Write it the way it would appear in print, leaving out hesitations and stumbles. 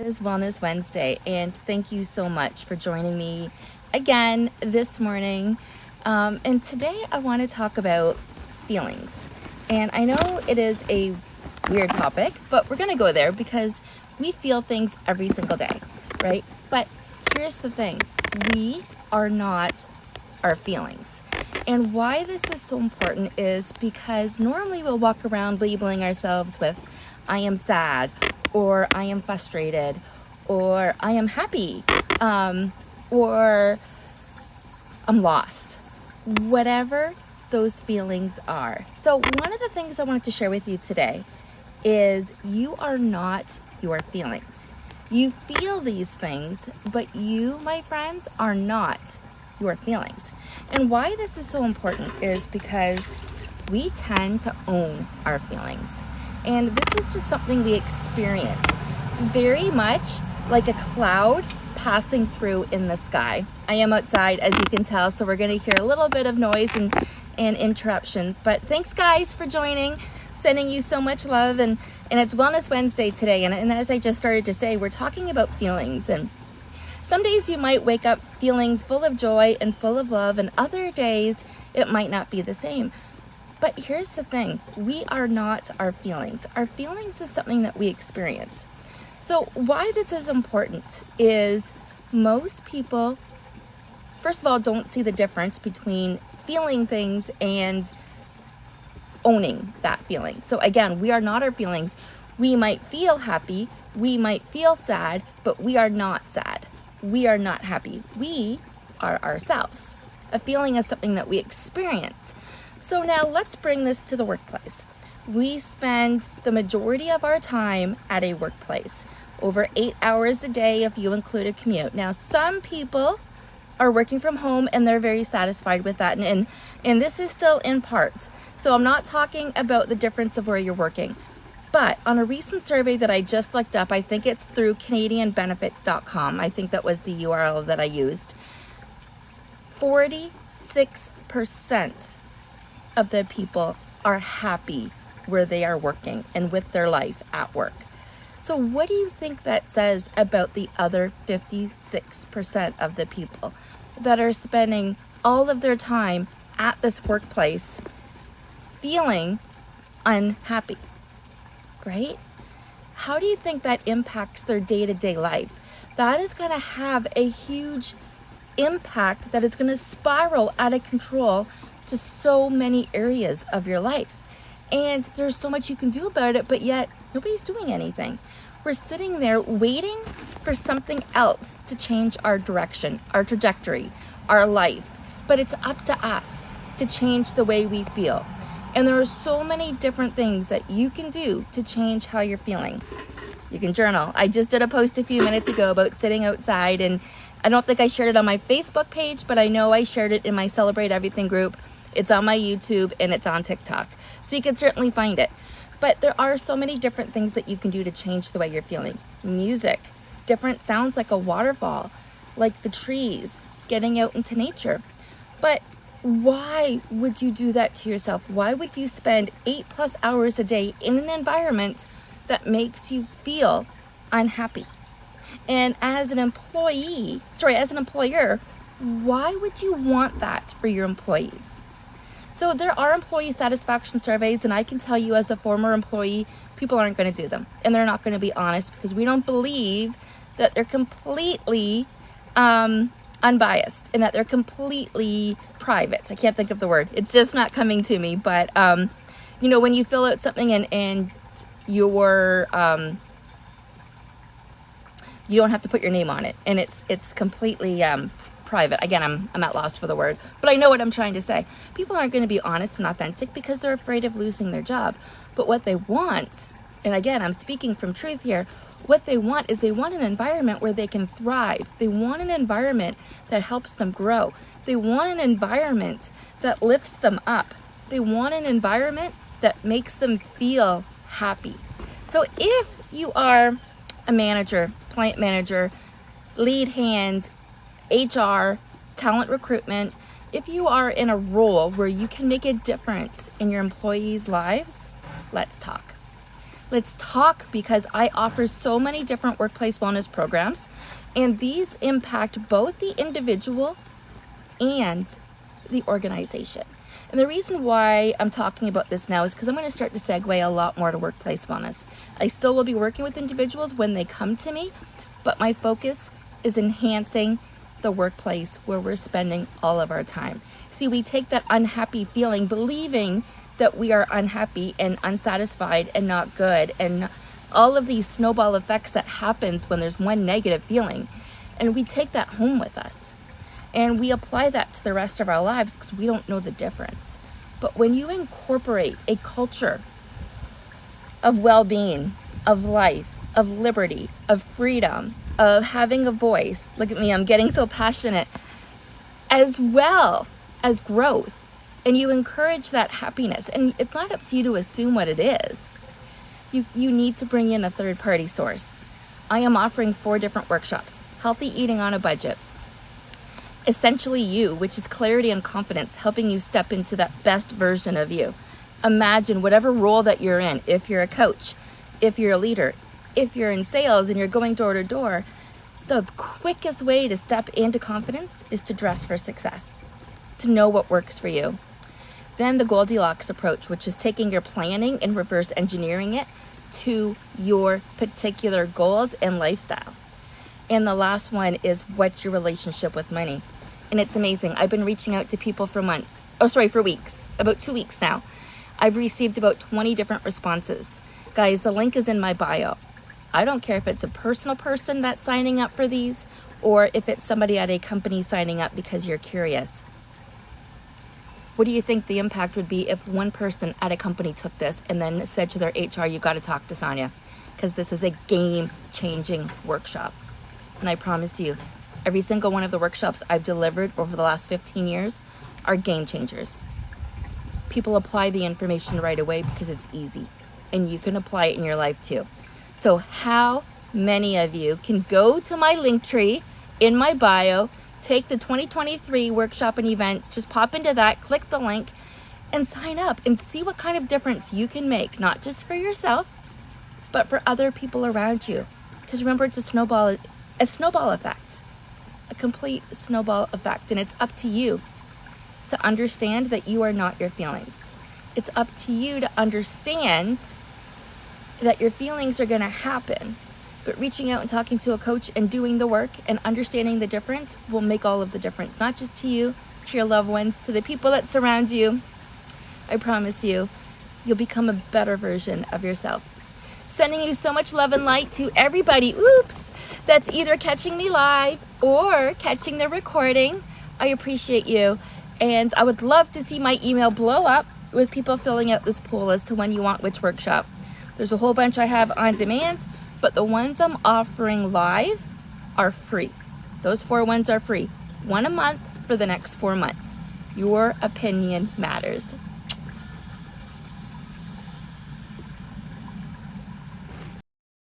Is Wellness Wednesday, and thank you so much for joining me again this morning. And today I want to talk about feelings. And I know it is a weird topic, but we're going to go there because we feel things every single day, right? But here's the thing, we are not our feelings. And why this is so important is because normally we'll walk around labeling ourselves with, I am sad, or I am frustrated, or I am happy, or I'm lost. Whatever those feelings are. So one of the things I wanted to share with you today is you are not your feelings. You feel these things, but you, my friends, are not your feelings. And why this is so important is because we tend to own our feelings. And this is just something we experience very much like a cloud passing through in the sky. I am outside, as you can tell, so we're going to hear a little bit of noise and interruptions. But thanks, guys, for joining. Sending you so much love. And it's Wellness Wednesday today. And as I just started to say, we're talking about feelings. And some days you might wake up feeling full of joy and full of love, and other days it might not be the same. But here's the thing, we are not our feelings. Our feelings is something that we experience. So why this is important is most people, first of all, don't see the difference between feeling things and owning that feeling. So again, we are not our feelings. We might feel happy, we might feel sad, but we are not sad. We are not happy. We are ourselves. A feeling is something that we experience. So now let's bring this to the workplace. We spend the majority of our time at a workplace, over 8 hours a day if you include a commute. Now, some people are working from home and they're very satisfied with that. And this is still in parts. So I'm not talking about the difference of where you're working. But on a recent survey that I just looked up, I think it's through CanadianBenefits.com. I think that was the URL that I used. 46% of the people are happy where they are working and with their life at work. So what do you think that says about the other 56% of the people that are spending all of their time at this workplace feeling unhappy, right? How do you think that impacts their day-to-day life? That is going to have a huge impact that is going to spiral out of control to so many areas of your life. And there's so much you can do about it, but yet nobody's doing anything. We're sitting there waiting for something else to change our direction, our trajectory, our life. But it's up to us to change the way we feel. And there are so many different things that you can do to change how you're feeling. You can journal. I just did a post a few minutes ago about sitting outside, and I don't think I shared it on my Facebook page, but I know I shared it in my Celebrate Everything group. It's on my YouTube and it's on TikTok. So you can certainly find it. But there are so many different things that you can do to change the way you're feeling. Music, different sounds like a waterfall, like the trees, getting out into nature. But why would you do that to yourself? Why would you spend 8+ hours a day in an environment that makes you feel unhappy? And as an employer, why would you want that for your employees? So there are employee satisfaction surveys, and I can tell you as a former employee, people aren't going to do them. And they're not going to be honest because we don't believe that they're completely unbiased and that they're completely private. I can't think of the word. It's just not coming to me. But, when you fill out something and you're... you don't have to put your name on it, and it's completely private. Again, I'm at loss for the word, but I know what I'm trying to say. People aren't going to be honest and authentic because they're afraid of losing their job. But what they want, and again, I'm speaking from truth here, what they want is they want an environment where they can thrive. They want an environment that helps them grow. They want an environment that lifts them up. They want an environment that makes them feel happy. So if you are a manager, client manager, lead hand, HR, talent recruitment, if you are in a role where you can make a difference in your employees' lives, let's talk. Let's talk, because I offer so many different workplace wellness programs, and these impact both the individual and the organization. And the reason why I'm talking about this now is because I'm going to start to segue a lot more to workplace wellness. I still will be working with individuals when they come to me, but my focus is enhancing the workplace where we're spending all of our time. See, we take that unhappy feeling, believing that we are unhappy and unsatisfied and not good, and all of these snowball effects that happens when there's one negative feeling, and we take that home with us. And we apply that to the rest of our lives because we don't know the difference. But when you incorporate a culture of well-being, of life, of liberty, of freedom, of having a voice, look at me, I'm getting so passionate, as well as growth, and you encourage that happiness, and it's not up to you to assume what it is. You need to bring in a third-party source. I am offering 4 different workshops. Healthy eating on a budget. Essentially You, which is clarity and confidence, helping you step into that best version of you. Imagine whatever role that you're in. If you're a coach, if you're a leader, if you're in sales and you're going door to door, the quickest way to step into confidence is to dress for success, to know what works for you. Then the Goldilocks approach, which is taking your planning and reverse engineering it to your particular goals and lifestyle. And the last one is, what's your relationship with money? And it's amazing. I've been reaching out to people for weeks, about 2 weeks now. I've received about 20 different responses. Guys, the link is in my bio. I don't care if it's a personal person that's signing up for these, or if it's somebody at a company signing up because you're curious. What do you think the impact would be if one person at a company took this and then said to their HR, you got to talk to Sonya, because this is a game-changing workshop. And I promise you, every single one of the workshops I've delivered over the last 15 years are game changers. People apply the information right away because it's easy, and you can apply it in your life too. So how many of you can go to my link tree in my bio, take the 2023 workshop and events, just pop into that, click the link, and sign up and see what kind of difference you can make, not just for yourself, but for other people around you. Because remember, it's a snowball effect, a complete snowball effect, and it's up to you to understand that you are not your feelings. It's up to you to understand that your feelings are going to happen, but reaching out and talking to a coach and doing the work and understanding the difference will make all of the difference, not just to you, to your loved ones, to the people that surround you. I promise you, you'll become a better version of yourself. Sending you so much love and light to everybody, that's either catching me live or catching the recording. I appreciate you, and I would love to see my email blow up with people filling out this poll as to when you want which workshop. There's a whole bunch I have on demand, but the ones I'm offering live are free. Those 4 ones are free. 1 a month for the next 4 months. Your opinion matters.